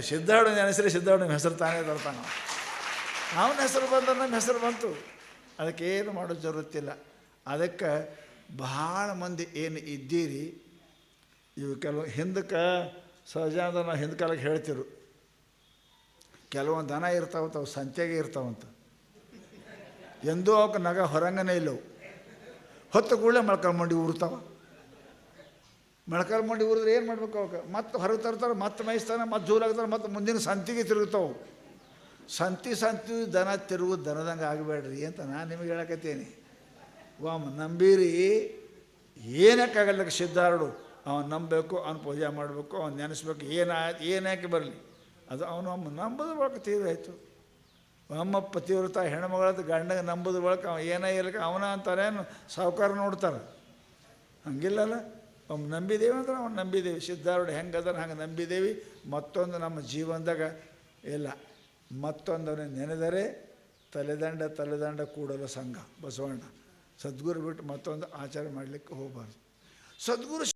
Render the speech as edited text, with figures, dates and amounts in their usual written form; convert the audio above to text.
ಸಿದ್ಧಾರೂಢ ನೆನೆಸಿದ್ರೆ ಸಿದ್ಧಾರೂಢನ ಹೆಸರು ತಾನೇ ತರ್ತಾನೆ. ಅವನ ಹೆಸರು ಬಂದ್ರೆ ನಮ್ಮ ಹೆಸರು ಬಂತು. ಅದಕ್ಕೇನು ಮಾಡೋ ಜರುತ್ತಿಲ್ಲ. ಅದಕ್ಕೆ ಭಾಳ ಮಂದಿ ಏನು ಇದ್ದೀರಿ, ಇವು ಕೆಲವು ಹಿಂದಕ್ಕೆ ಸಹಜ ಅಂದ್ರೆ ನಾವು ಹಿಂದೆ ಕಾಲಕ್ಕೆ ಹೇಳ್ತಿರು, ಕೆಲವೊಂದು ದನ ಇರ್ತಾವಂತ ಅವು ಸಂತೆಗೆ ಇರ್ತಾವಂತ, ಎಂದೂ ಅವಕ್ಕೆ ನಗ ಹೊರಂಗನೇ ಇಲ್ಲವು. ಹೊತ್ತು ಕೂಡಲೇ ಮೊಳ್ಕಲ್ಮಂಡಿ ಉರ್ತಾವ. ಮೊಳ್ಕಲ್ಮಂಡಿ ಉರಿದ್ರೆ ಏನು ಮಾಡ್ಬೇಕು ಅವಕ್ಕೆ? ಮತ್ತೆ ಹೊರಗೆ ತರ್ತಾರೆ, ಮತ್ತೆ ಮೇಯಿಸ್ತಾನೆ, ಮತ್ತೆ ಜೂಲಾಗ್ತಾರೆ, ಮತ್ತು ಮುಂದಿನ ಸಂತಿಗೆ ತಿರುಗ್ತಾವೆ. ಸಂತಿ ದನ ತಿರುಗೋದು ದನದಂಗೆ ಆಗಬೇಡ್ರಿ ಅಂತ ನಾನು ನಿಮಗೆ ಹೇಳಕತ್ತೀನಿ. ನಂಬೀರಿ ಏನಕ್ಕಾಗಲ್ಲಕ್ಕೆ ಸಿದ್ಧಾರೂಢ ಅವನು ನಂಬಬೇಕು, ಅವನು ಪೂಜೆ ಮಾಡಬೇಕು, ಅವ್ನು ನೆನೆಸ್ಬೇಕು, ಏನಾಕೆ ಬರಲಿ ಅದು ಅವನು ನಂಬೋದು ಬಳಕ ತೀವ್ರಾಯಿತು. ಅಮ್ಮ ಪತಿವ್ರತ ಹೆಣ್ಮಗಳದ್ದು ಗಂಡಗೆ ನಂಬೋದು ಬಳಕ ಅವ ಏನೇ ಇರಲಿಕ್ಕೆ ಅವನ ಅಂತಾರೇನು ಸಾವುಕಾರ ನೋಡ್ತಾರೆ. ಹಂಗಿಲ್ಲಲ್ಲ, ಅವ್ನು ನಂಬಿದ್ದೇವೆ ಅಂದ್ರೆ ಅವ್ನು ನಂಬಿದ್ದೇವೆ. ಸಿದ್ಧಾರೂಢ ಹೆಂಗದ ಹಂಗೆ ನಂಬಿದ್ದೇವೆ. ಮತ್ತೊಂದು ನಮ್ಮ ಜೀವನದಾಗ ಇಲ್ಲ, ಮತ್ತೊಂದು ಅವನಿಗೆ ನೆನೆದರೆ ತಲೆದಂಡ ಕೂಡಲು ಸಂಘ ಬಸವಣ್ಣ. ಸದ್ಗುರು ಬಿಟ್ಟು ಮತ್ತೊಂದು ಆಚಾರ ಮಾಡಲಿಕ್ಕೆ ಹೋಗಬಾರ್ದು. ಸದ್ಗುರು